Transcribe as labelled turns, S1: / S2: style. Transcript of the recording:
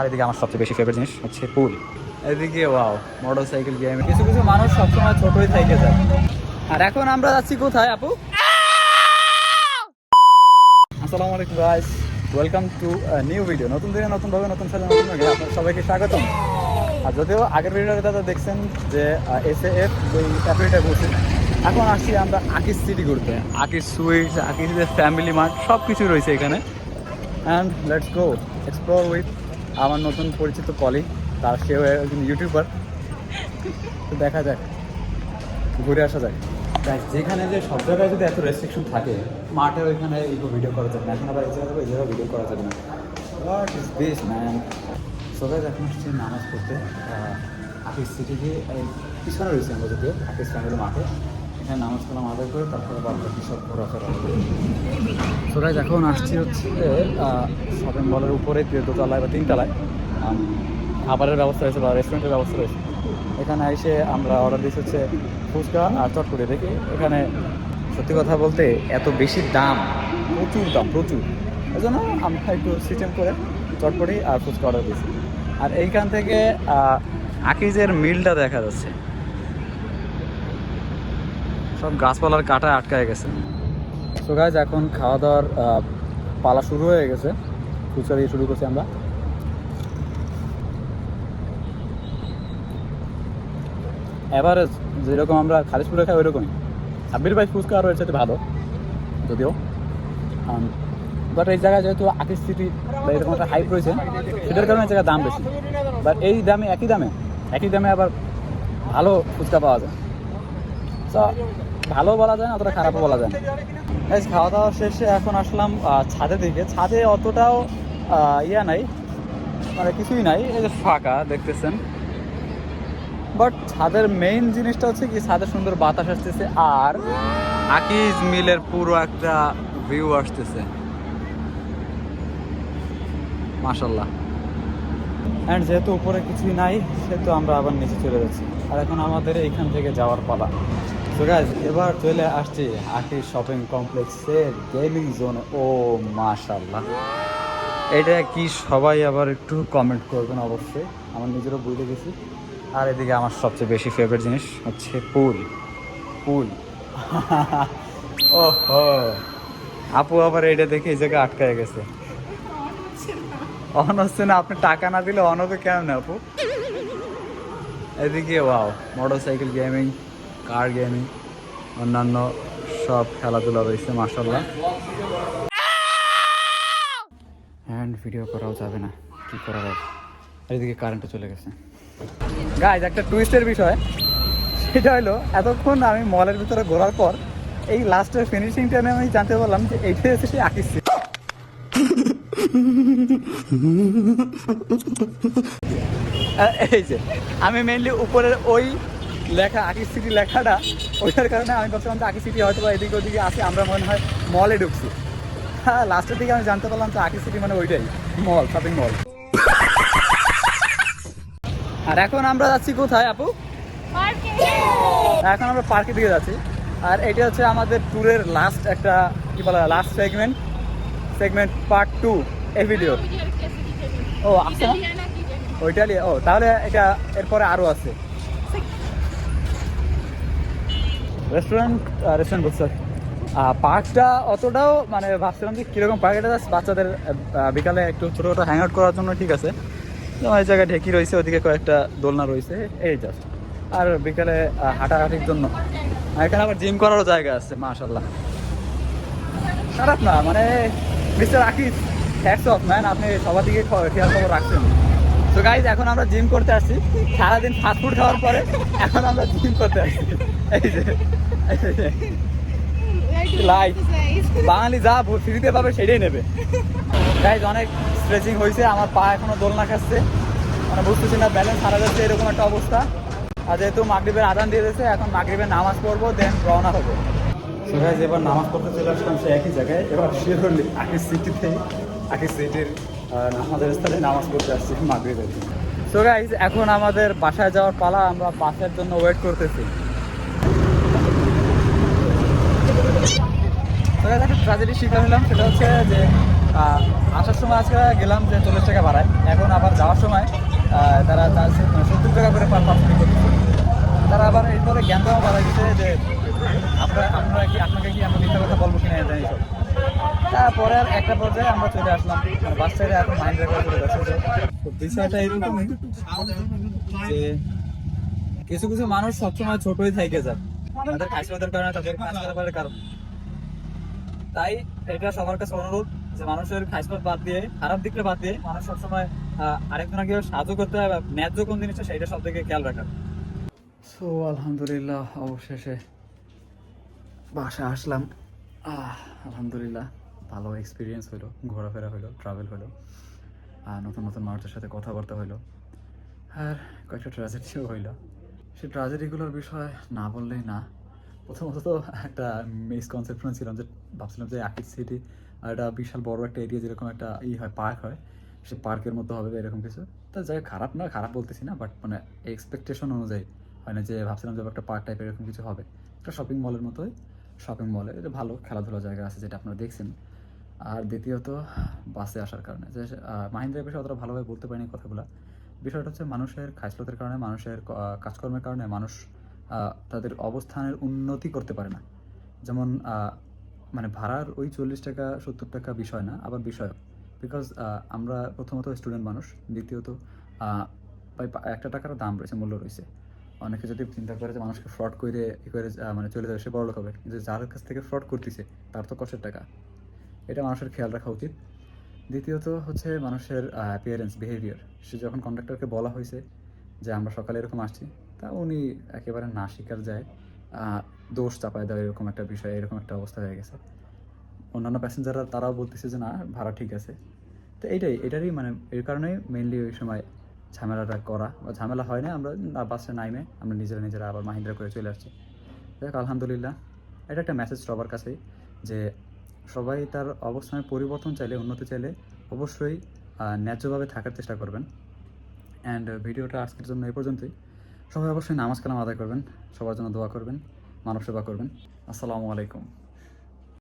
S1: আর এদিকে আমার সবচেয়ে বেশি ফেভারিট জিনিস হচ্ছে পুল। এদিকে ওয়াও মোটর সাইকেল গেম। কিছু কিছু মানুষ সবসময় ছোটই থেকে যায়। আর এখন আমরা যাচ্ছি কোথায় আপু? আসসালামু আলাইকুম guys, welcome to new video. নতুন দিনে নতুনভাবে নতুন সালে নতুন ভাবে আপনার সবাইকে স্বাগতম। আর যদিও আগের ভিডিওতে দাদা দেখছেন যে SAF ওই ক্যাফেটা বসে, এখন আসছি আমরা আকিস সিটি ঘুরতে। আকিস সুইটস, আকিসের ফ্যামিলি মার্ট সব কিছু রয়েছে এখানে। And let's go explore with আমার নতুন পরিচিত কলিগ। তার সেও একজন ইউটিউবার। তো দেখা যাক, ঘুরে আসা যাক। যেখানে যে সব জায়গায় যদি এত রেস্ট্রিকশন থাকে, মাঠে ওইখানে ভিডিও করা যাবে না, এখন আবার এই জায়গায় ভিডিও করা যাবে না। What is this man? সবাই এখন আসছে নামাজ পড়তে আকিস সিটি গিয়ে পিছনে রয়েছে আমরা যদিও আকিস ফ্যামিলি মাঠে। এখানে নামাজ কালাম আদায় করে তারপরে বাকি সব ঘোরাফেরা হবে। সবাই এখন আসছি হচ্ছে শপিং মলের উপরে দোতলায় বা তিনতলায় খাবারের ব্যবস্থা রয়েছে বা রেস্টুরেন্টের ব্যবস্থা রয়েছে। এখানে এসে আমরা অর্ডার দিচ্ছি হচ্ছে ফুচকা আর চটপটি। দেখি এখানে সত্যি কথা বলতে এত বেশি দাম, প্রচুর দাম, প্রচুর। এই জন্য আমরা একটু সিস্টেম করে চটপটি আর ফুচকা অর্ডার দিচ্ছি। আর এইখান থেকে আকিজের মিলটা দেখা যাচ্ছে, সব গাছপালার কাঁটায় আটকায় গেছে। তো গাইজ এখন খাওয়া দাওয়ার পালা শুরু হয়ে গেছে। ফুচকা দিয়ে শুরু করছি আমরা। এভারেজ যেরকম আমরা খালিশপুরে খাই ওইরকমই। সাব্বির ভাই ফুচকা আরও এর সাথে ভালো যদিও, বাট এই জায়গায় যেহেতু আকিস সিটি বা এরকম একটা হাইপ রয়েছে, সেটার কারণে এই জায়গায় দাম বেশি। বাট এই দামে একই দামে আবার ভালো ফুচকা পাওয়া যায়। তো ভালো বলা যায় না, অতটা খারাপও বলা যায় না। খাওয়া দাওয়া শেষে এখন আসলাম ছাদের দিকে। ছাদে অতটাও ইয়া নাই, মানে কিছুই নাই, এই যে ফাঁকা দেখতেছেন। বাট ছাদের মেইন জিনিসটা হচ্ছে কি, ছাদের সুন্দর বাতাস আসতেছে আর আকিজ মিলের পুরো একটা ভিউ আসতেছে, মাশাল্লাহ। অ্যান্ড যেহেতু উপরে কিছুই নাই সেহেতু আমরা আবার নিচে চলে যাচ্ছি। আর এখন আমাদের এইখান থেকে যাওয়ার পালা। তো গাইজ এবার চলে আসছি আকিজ শপিং কমপ্লেক্সের গেমিং জোনে। ও মাশাল্লাহ, এটা কি সবাই আবার একটু কমেন্ট করবেন অবশ্যই, আমার নিজেরও বুঝে গেছি। আর এদিকে আমার সবচেয়ে বেশি ফেভারিট জিনিস হচ্ছে পুল। ওহো, আপু আবার এটা দেখে এই জায়গায় আটকায় গেছে। অন হচ্ছে না, আপনি টাকা না দিলে অন হবে কেমন আপু? এদিকে ওয়াও মোটর সাইকেল গেমিং, কার গেমিং, অন্যান্য সব খেলাধুলা রয়েছে মাশাল্লাহ। হ্যান্ড ভিডিও করাও যাবে না, কি করা যাবে। এদিকে কারেন্টে চলে গেছে। গাইজ একটা টুইস্টের বিষয়, সেটা হলো এতক্ষণ আমি মলের ভিতরে ঘোরার পর এই লাস্টের ফিনিশিংটা নিয়ে আমি জানতে পারলাম যে এইটাই হচ্ছে সেই আকিস সিটি। এই যে আমি মেনলি উপরের ওই লেখা আকিস সিটি লেখাটা, ওইটার কারণে আমি ভাবছিলাম যে আকিস সিটি হয়তো বা এদিকে ওদিকে আসে, আমরা মনে হয় মলে ঢুকছি। হ্যাঁ, লাস্টের দিকে আমি জানতে পারলাম যে আকিস সিটি মানে ওইটাই মল, শপিং মল। আর এখন আমরা যাচ্ছি কোথায় আপু? এখন আমরা পার্কের দিকে যাচ্ছি। আর এটা হচ্ছে আমাদের ট্যুরের লাস্ট একটা কি বলা, লাস্ট সেগমেন্ট পার্ট 2 এই ভিডিও। ও আছে না ওইটা? ও তাহলে এটা এরপরে আরও আছে রেস্টুরেন্ট বলছে। পার্কটা অতটাও মানে ভাবছিলাম যে কীরকম পার্ক, এটা বাচ্চাদের বিকালে একটু ছোটো ছোটো হ্যাং আউট করার জন্য ঠিক আছে। যেমন এই জায়গায় ঢেকি রয়েছে, ওদিকে কয়েকটা দোলনা রয়েছে, এই জাস্ট। আর বিকালে হাঁটাহাঁটির জন্য এখানে আবার জিম করারও জায়গা আছে মাশাল্লাহ। খারাপ না, মানে mister Akij hats off man, আপনি সবার দিকে খেয়াল খবর রাখছেন। তো গাইজ এখন আমরা জিম করতে আসছি, সারাদিন ফাস্টফুড খাওয়ার পরে এখন আমরা জিম করতে আসছি। এই যে লাইট বাঙালি যা ফ্রিতে পাবে সেটাই নেবে। গাইজ অনেক স্ট্রেচিং হয়েছে, আমার পা এখনো দোলনা খাচ্ছে, মানে বুঝতেছি না, ব্যালেন্স হারা যাচ্ছে, এরকম একটা অবস্থা। আর যেহেতু মাগরিবের আজান দিয়ে দিয়েছে, এখন মাগরিবের নামাজ পড়বো, দেন রওনা হবো। সো গাইজ এবার নামাজ পড়তে চলে আসলাম সে একই জায়গায়, এবার শিওরলি আকিস সিটির নামাজের স্থানে নামাজ পড়তে আসছি মাগরিবের। সো গাইজ এখন আমাদের বাসায় যাওয়ার পালা, আমরা বাসের জন্য ওয়েট করতেছি। একটা ট্র্যাজেডি শিকার হলাম, সেটা হচ্ছে যে আসার সময় আজকে গেলাম যে 40 টাকা ভাড়ায়, এখন আবার যাওয়ার সময় তারা 70 টাকা করে পার পার্সন করতেছে। তারা আবার এরপরে জ্ঞান দেওয়া বাড়াই দিচ্ছে যে আপনাকে কি আমরা মিথ্যা কথা বলবো কিনা জানি সব। তারপরে আর একটা পর্যায়ে আমরা চলে আসলাম, মানে বাস ছেড়ে এখন মাইন্ড করে চলে যাচ্ছে। তো বিষয়টা এরকমই যে কিছু কিছু মানুষ সবসময় ছোটই থেকে যায়, তাদের খাসিয়তের কারণে, তাদের খাসিয়তের কারণে। তাই এটা সবার কাছে অনুরোধ যে মানুষের খাসিয়ত বাদ দিয়ে, খারাপ দিকটা বাদ দিয়ে মানুষ সবসময় আরেকজনকে সাহায্য করতে হয়, বা ন্যায্য কোন জিনিসটা সেটা সব থেকে খেয়াল রাখার। সো আলহামদুলিল্লাহ অবশেষে বাসায় আসলাম। আলহামদুলিল্লাহ ভালো এক্সপিরিয়েন্স হলো, ঘোরাফেরা হলো, ট্রাভেল হলো, নতুন নতুন মানুষের সাথে কথাবার্তা হলো, আর কয়েকটা ট্র্যাজেডিও হইলো। সেই ট্র্যাজেডিগুলোর বিষয় না বললেই না। প্রথমত তো একটা মিসকনসেপশন ছিলাম যে ভাবছিলাম যে আকিজ সিটি আর একটা বিশাল বড় একটা এরিয়া, যেরকম একটা হয় পার্ক হয়, সে পার্কের মতো হবে বা এরকম কিছু। তা যাই খারাপ না, খারাপ বলতেছি না, বাট মানে এক্সপেকটেশন অনুযায়ী হয় না যে ভাবছিলাম যে একটা পার্ক টাইপের এরকম কিছু হবে। একটা শপিং মলের মতোই, শপিং মলে যে ভালো খেলাধুলার জায়গা আছে যেটা আপনারা দেখছেন। আর দ্বিতীয়ত বাসে আসার কারণে যে মাহিন্দ্রার বিষয়ে অতটা ভালোভাবে বলতে পারিনি কথাগুলো। বিষয়টা হচ্ছে মানুষের খাসলতের কারণে, মানুষের কাজকর্মের কারণে মানুষ তাদের অবস্থানের উন্নতি করতে পারে না। যেমন মানে ভাড়ার ওই 40 টাকা 70 টাকা বিষয় না, আবার বিষয় বিকজ আমরা প্রথমত স্টুডেন্ট মানুষ, দ্বিতীয়ত প্রায় একটা টাকার দাম রয়েছে, মূল্য রয়েছে। অনেকে যদি চিন্তা করে যে মানুষকে ফ্রড করে মানে চলে যাবে, সে বড়লোক হবে, কিন্তু যার কাছ থেকে ফ্রড করতেছে তার তো কষ্টের টাকা। এটা মানুষের খেয়াল রাখা উচিত। দ্বিতীয়ত হচ্ছে মানুষের অ্যাপিয়ারেন্স, বিহেভিয়ার। সে যখন কন্ডাক্টরকে বলা হয়েছে যে আমরা সকালে এরকম আসছি, তা উনি একেবারে না স্বীকার যায়, দোষ চাপায় দেওয়া, এরকম একটা বিষয়, এরকম একটা অবস্থা হয়ে গেছে। অন্যান্য প্যাসেঞ্জাররা তারাও বলতেছে যে না ভাড়া ঠিক আছে। তো এটারই মানে এর কারণেই মেনলি ওই সময় ঝামেলাটা করা, বা ঝামেলা হয় না, আমরা বাসে নাইমে আমরা নিজেরা আবার মাহিন্দ্রা করে চলে আসছি। দেখ আলহামদুলিল্লাহ, এটা একটা মেসেজ সবার কাছেই যে সবাই তার অবস্থানের পরিবর্তন চাইলে, উন্নতি চাইলে অবশ্যই ন্যায্যভাবে থাকার চেষ্টা করবেন। অ্যান্ড ভিডিওটা আজকের জন্য এই পর্যন্তই। সবাই অবশ্যই নামাজ কালাম আদায় করবেন, সবার জন্য দোয়া করবেন, মানব সেবা করবেন। আসসালামু আলাইকুম।